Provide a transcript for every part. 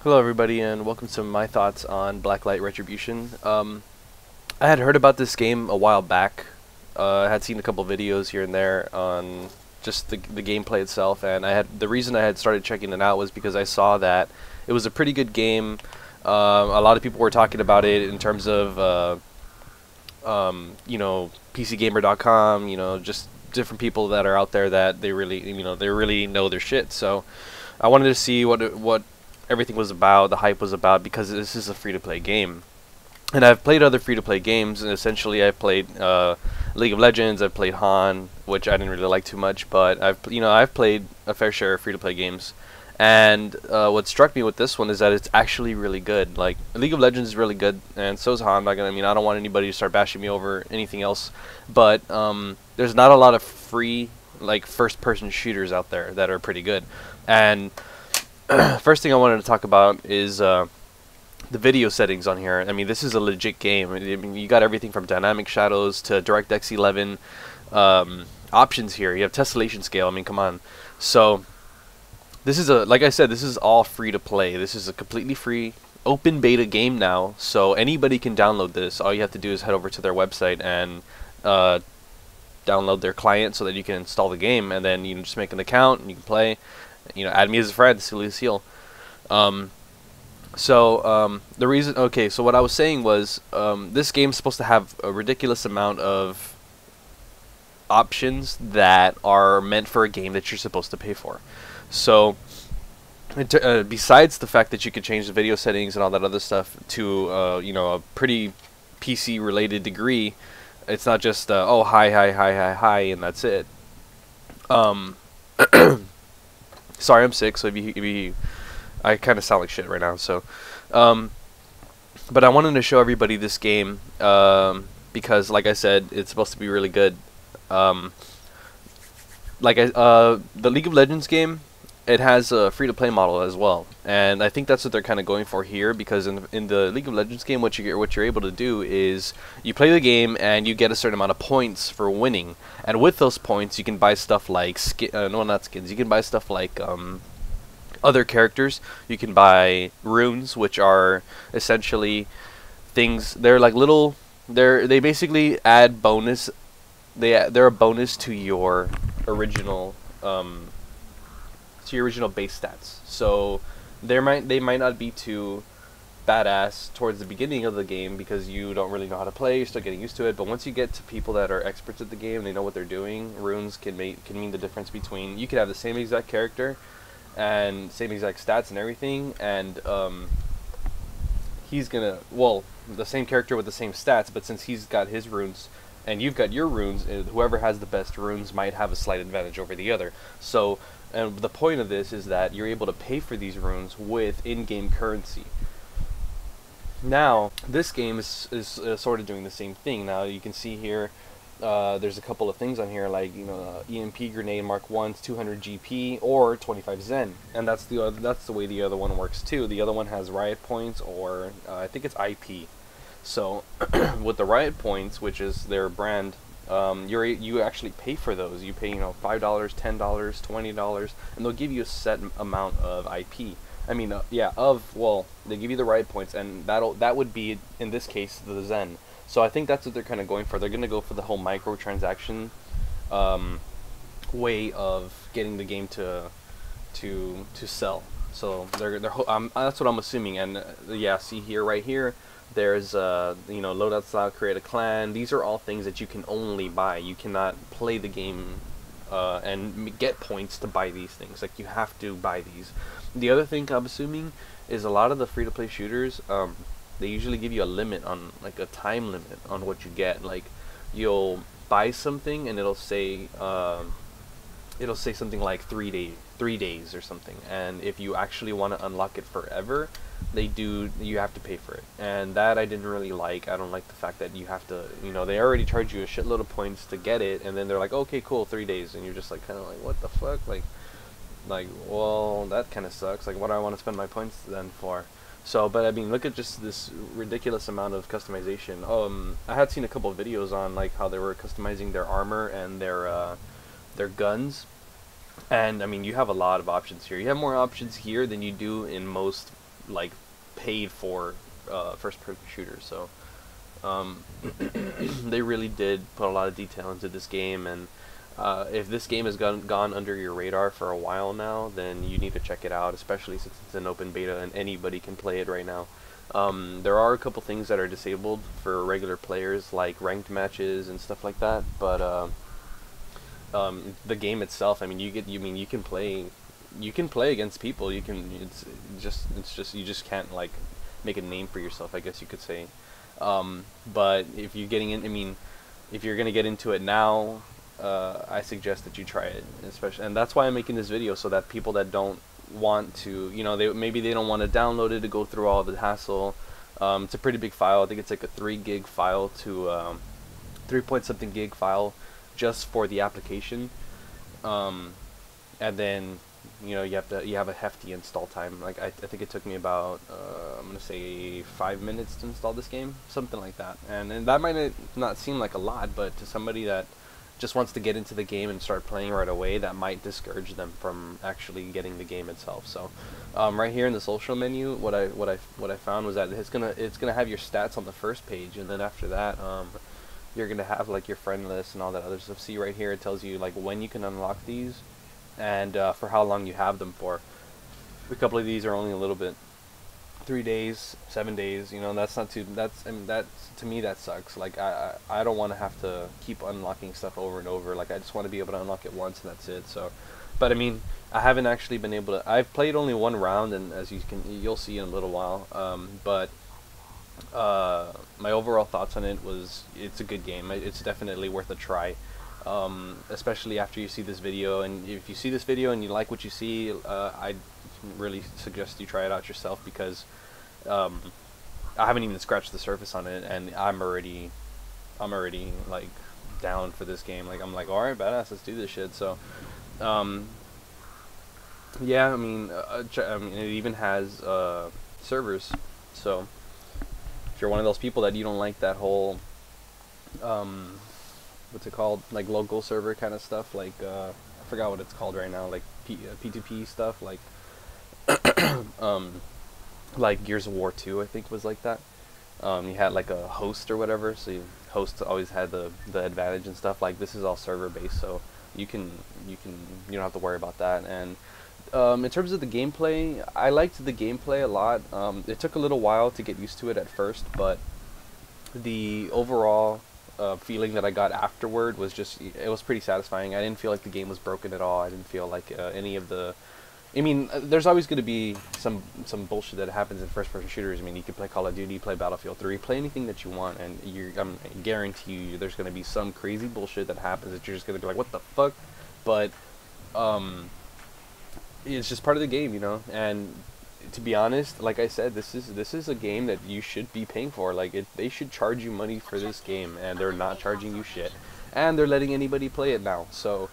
Hello everybody and welcome to my thoughts on Blacklight Retribution. I had heard about this game a while back. I had seen a couple videos here and there on just the gameplay itself, and the reason I had started checking it out was because I saw that it was a pretty good game. A lot of people were talking about it in terms of PCgamer.com, just different people that are out there that they really know their shit. So I wanted to see what everything was about, the hype was about, because this is a free-to-play game. And I've played other free-to-play games, and essentially I've played League of Legends, I've played Han, which I didn't really like too much, but I've played a fair share of free-to-play games. And what struck me with this one is that it's actually really good. Like, League of Legends is really good, and so is Han. I don't want anybody to start bashing me over anything else, but there's not a lot of free, like, first-person shooters out there that are pretty good. And first thing I wanted to talk about is the video settings on here. I mean, this is a legit game. I mean, you got everything from dynamic shadows to DirectX 11 options here. You have tessellation scale. I mean, come on. So this is like I said, this is all free to play. This is a completely free open beta game now, so anybody can download this. All you have to do is head over to their website and download their client so that you can install the game, and then you just make an account and you can play. Add me as a friend, Silly Seal. The reason, okay, so what I was saying was, this game's supposed to have a ridiculous amount of options that are meant for a game that you're supposed to pay for. So, besides the fact that you could change the video settings and all that other stuff to, a pretty PC-related degree, it's not just, oh, hi, and that's it. Sorry, I'm sick, so I kind of sound like shit right now. So, but I wanted to show everybody this game because, like I said, it's supposed to be really good. The League of Legends game, it has a free-to-play model as well, and I think that's what they're kind of going for here. Because in the League of Legends game, what you're able to do is you play the game and you get a certain amount of points for winning, and with those points you can buy stuff like not skins. You can buy stuff like other characters. You can buy runes, which are essentially things. They're like little. They basically add bonus. They're a bonus to your original base stats. So they might not be too badass towards the beginning of the game because you don't really know how to play, you're still getting used to it, but once you get to people that are experts at the game, they know what they're doing, runes can mean the difference between, you could have the same exact character and same exact stats and everything, and he's gonna, well, the same character with the same stats, but since he's got his runes and you've got your runes, whoever has the best runes might have a slight advantage over the other. So, and the point of this is that you're able to pay for these runes with in-game currency. Now, this game is sort of doing the same thing. Now, you can see here, there's a couple of things on here, like, EMP grenade Mark 1's 200 GP or 25 Zen, and that's the way the other one works too. The other one has riot points, or I think it's IP. So, with the riot points, which is their brand, you actually pay for those. You pay, $5, $10, $20, and they'll give you a set amount of IP. I mean, they give you the riot points, and that would be, in this case, the Zen. So I think that's what they're kind of going for. They're going to go for the whole microtransaction way of getting the game to sell. So that's what I'm assuming. And yeah, see here, right here, there's loadout style, create a clan. These are all things that you can only buy. You cannot play the game and get points to buy these things. Like, you have to buy these. The other thing I'm assuming is a lot of the free-to-play shooters, they usually give you a limit on, like, a time limit on what you get. Like, you'll buy something and it'll say something like 3 days or something, and if you actually want to unlock it forever, you have to pay for it, and that I didn't really like. I don't like the fact that you have to, they already charge you a shitload of points to get it, and then they're like, okay, cool, 3 days, and you're just like, kind of like, what the fuck, like, well, that kind of sucks. Like, what do I want to spend my points then for? So, but I mean, look at just this ridiculous amount of customization. I had seen a couple of videos on, like, how they were customizing their armor and their guns, And I mean, you have a lot of options here. You have more options here than you do in most like paid for first-person shooters. So they really did put a lot of detail into this game, and if this game has gone under your radar for a while now, then you need to check it out, especially since it's an open beta and anybody can play it right now. There are a couple things that are disabled for regular players, like ranked matches and stuff like that, but the game itself, I mean, you can play against people. It's just you just can't like make a name for yourself, I guess you could say. But if you're getting in, I mean, if you're gonna get into it now, I suggest that you try it, especially, and that's why I'm making this video, so that people that don't want to, maybe they don't want to download it to go through all the hassle. It's a pretty big file. I think it's like a 3 gig file to 3 point something gig file just for the application, and then you have a hefty install time. Like I think it took me about I'm gonna say 5 minutes to install this game, something like that. And that might not seem like a lot, but to somebody that just wants to get into the game and start playing right away, that might discourage them from actually getting the game itself. So right here in the social menu, what I found was that it's gonna have your stats on the first page, and then after that you're gonna have like your friend list and all that other stuff. See right here, it tells you like when you can unlock these and for how long you have them for. A couple of these are only a little bit, 3 days, 7 days. That's not too. I mean, that to me that sucks. Like I don't want to have to keep unlocking stuff over and over. Like I just want to be able to unlock it once and that's it. So, but I mean, I haven't actually been able to. I've played only one round, and as you'll see in a little while. But my overall thoughts on it was it's a good game. It's definitely worth a try. Especially after you see this video, and if you see this video and you like what you see, I really suggest you try it out yourself, because I haven't even scratched the surface on it, and I'm already like down for this game. Like I'm like, all right, badass, let's do this shit. So yeah, I mean it even has servers. So if you're one of those people that you don't like that whole what's it called, like local server kind of stuff, like I forgot what it's called right now, like P2P stuff, like like Gears of War 2 I think was like that. You had like a host or whatever, so hosts always had the advantage and stuff. Like this is all server based, so you don't have to worry about that. And in terms of the gameplay, I liked the gameplay a lot. It took a little while to get used to it at first, but the overall feeling that I got afterward was it was pretty satisfying. I didn't feel like the game was broken at all. I didn't feel like any of the, I mean, there's always going to be some bullshit that happens in first-person shooters. I mean, you can play Call of Duty, play Battlefield 3, play anything that you want, and I guarantee you there's going to be some crazy bullshit that happens that you're just going to be like, what the fuck? But it's just part of the game, and to be honest, like I said, this is a game that you should be paying for. Like they should charge you money for this game, and they're not charging you shit, and they're letting anybody play it now. So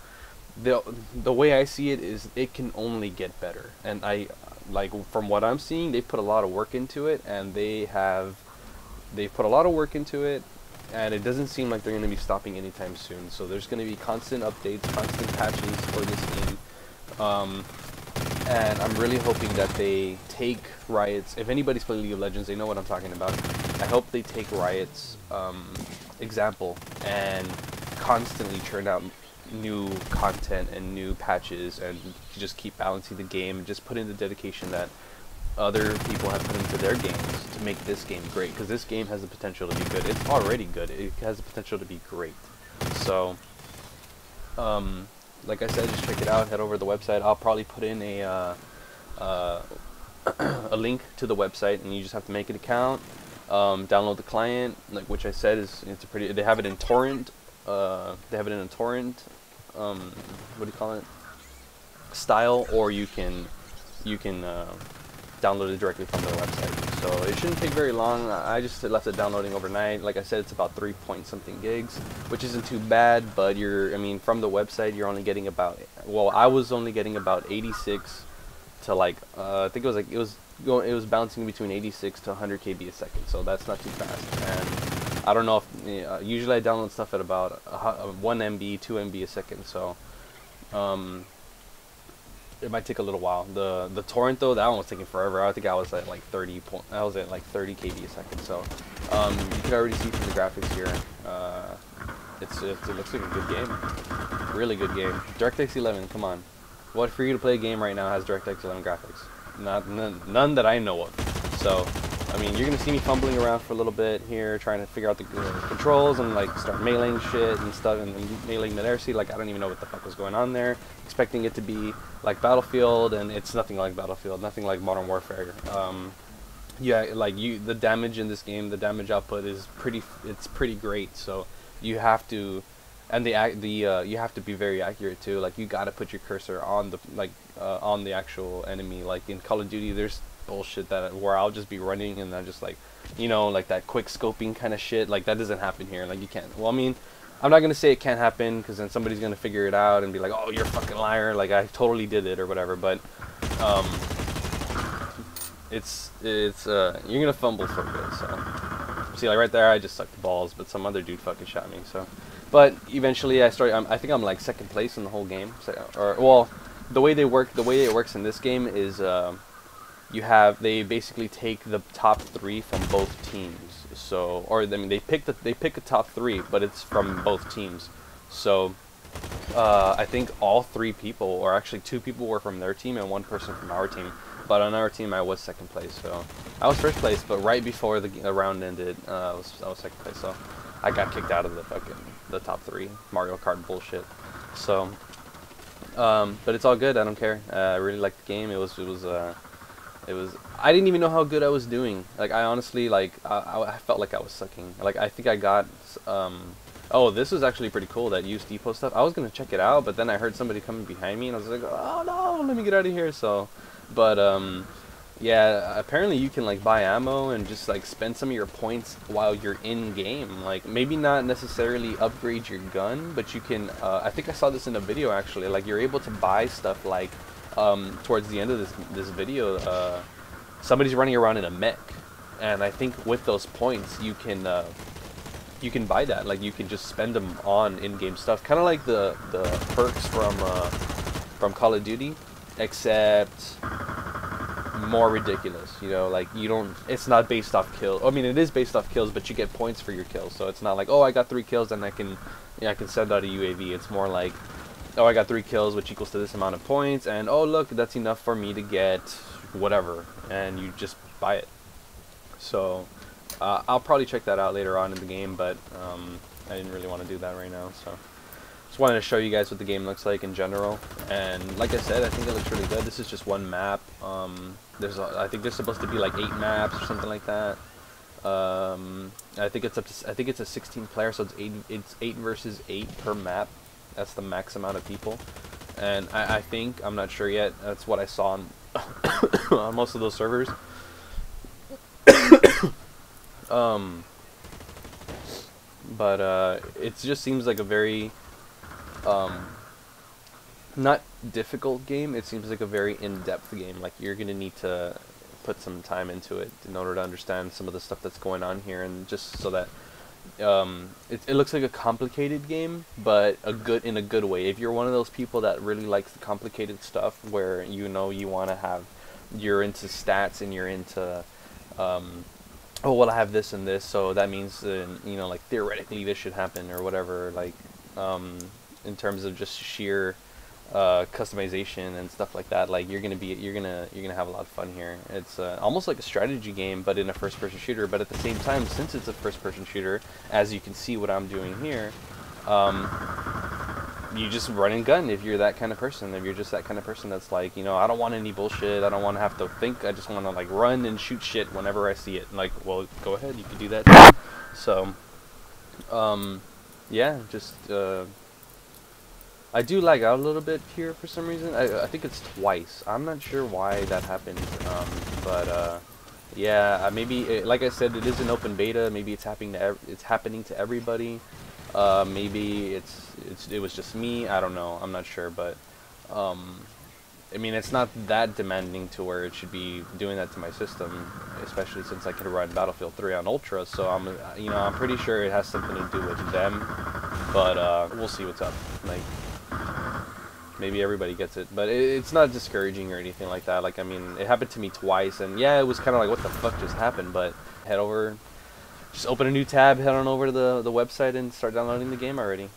the way I see it is it can only get better, and from what I'm seeing, they put a lot of work into it, and they've put a lot of work into it, and it doesn't seem like they're going to be stopping anytime soon. So there's going to be constant updates, constant patches for this game. And I'm really hoping that they take Riot's, if anybody's played League of Legends, they know what I'm talking about. I hope they take Riot's example and constantly churn out new content and new patches, and just keep balancing the game, and just put in the dedication that other people have put into their games to make this game great, because this game has the potential to be good. It's already good. It has the potential to be great. So like I said, just check it out. Head over to the website. I'll probably put in a link to the website, and you just have to make an account, download the client, like which I said it's a pretty. They have it in torrent. They have it in a torrent. What do you call it? Style, or you can download it directly from their website. So it shouldn't take very long. I just left it downloading overnight. Like I said, it's about 3 point something gigs, which isn't too bad, but from the website, you're only getting about, well, I was only getting about 86 to like, I think it was bouncing between 86 to 100 KB a second, so that's not too fast. And I don't know if, usually I download stuff at about 1 MB, 2 MB a second, so, it might take a little while. The torrent though, that one was taking forever. I think I was at like 30 kb a second. So you can already see from the graphics here. It looks like a good game, really good game. DirectX 11, come on. What for you to play a game right now has DirectX 11 graphics? None that I know of. So I mean, you're gonna see me fumbling around for a little bit here, trying to figure out the controls and like start mailing shit and stuff, and mailing mid-air seat. Like I don't even know what the fuck was going on there. Expecting it to be like Battlefield, and it's nothing like Battlefield, nothing like Modern Warfare. Yeah, like the damage in this game, the damage output is pretty great. So you have to, and you have to be very accurate too. Like you gotta put your cursor on on the actual enemy. Like in Call of Duty, there's bullshit where I'll just be running and I just like, you know, like that quick scoping kind of shit. Like that doesn't happen here. Like you can't. Well, I mean, I'm not gonna say it can't happen because then somebody's gonna figure it out and be like, oh, you're a fucking liar. Like I totally did it or whatever. But you're gonna fumble for a bit. So see, like right there, I just sucked the balls, but some other dude fucking shot me. So, but eventually I think I'm like second place in the whole game. So, or well, the way it works in this game is they basically take the top 3 from both teams. So, or I mean, they pick a top 3, but it's from both teams. So, I think all 3 people, or actually 2 people, were from their team and 1 person from our team. But on our team, I was second place. So, I was first place, but right before the round ended, I was second place. So, I got kicked out of the top 3 Mario Kart bullshit. So, but it's all good. I don't care. I really liked the game. It was. I didn't even know how good I was doing. Like I honestly, like I felt like I was sucking. Like I think I got oh, this was actually pretty cool, that used depot stuff. I was gonna check it out, but then I heard somebody coming behind me and I was like, oh no, let me get out of here. So but yeah, apparently you can like buy ammo and just like spend some of your points while you're in game. Like maybe not necessarily upgrade your gun, but you can I think I saw this in a video actually. Like you're able to buy stuff like towards the end of this video, somebody's running around in a mech, and I think with those points you can buy that. Like you can just spend them on in-game stuff, kind of like the perks from Call of Duty, except more ridiculous. You know, like it's not based off kills. I mean, it is based off kills, but you get points for your kills. So it's not like, oh, I got 3 kills and I can send out a UAV. It's more like, oh, I got 3 kills, which equals to this amount of points, and oh look, that's enough for me to get whatever, and you just buy it. So I'll probably check that out later on in the game, but I didn't really want to do that right now. So just wanted to show you guys what the game looks like in general, and like I said, I think it looks really good. This is just one map. I think there's supposed to be like 8 maps or something like that. I think it's a 16 player, so it's 8 versus 8 per map. That's the max amount of people, and I think, I'm not sure yet, that's what I saw on, on most of those servers. But it just seems like a very not difficult game. It seems like a very in-depth game. Like you're gonna need to put some time into it in order to understand some of the stuff that's going on here, and just so that it looks like a complicated game, but in a good way. If you're one of those people that really likes the complicated stuff, where you want to have, you're into stats and you're into oh well, I have this and this, so that means like theoretically this should happen or whatever, like in terms of just sheer customization and stuff like that. Like you're gonna have a lot of fun here. It's almost like a strategy game, but in a first-person shooter. But at the same time, since it's a first-person shooter, as you can see what I'm doing here, you just run and gun if you're that kind of person. If you're just that kind of person that's like, I don't want any bullshit, I don't want to have to think, I just want to like run and shoot shit whenever I see it. Like, well, go ahead, you can do that too. So yeah, just I do lag out a little bit here for some reason. I think it's twice. I'm not sure why that happened, but yeah, maybe like I said, it is an open beta. Maybe it's happening to everybody. Maybe it was just me. I don't know. I'm not sure, but I mean, it's not that demanding to where it should be doing that to my system, especially since I could run Battlefield 3 on Ultra. So I'm pretty sure it has something to do with them. But we'll see what's up. Like, maybe everybody gets it. But it's not discouraging or anything like that. Like, I mean, it happened to me twice, and yeah, it was kind of like, what the fuck just happened? But head over, just open a new tab, head on over to the website, and start downloading the game already.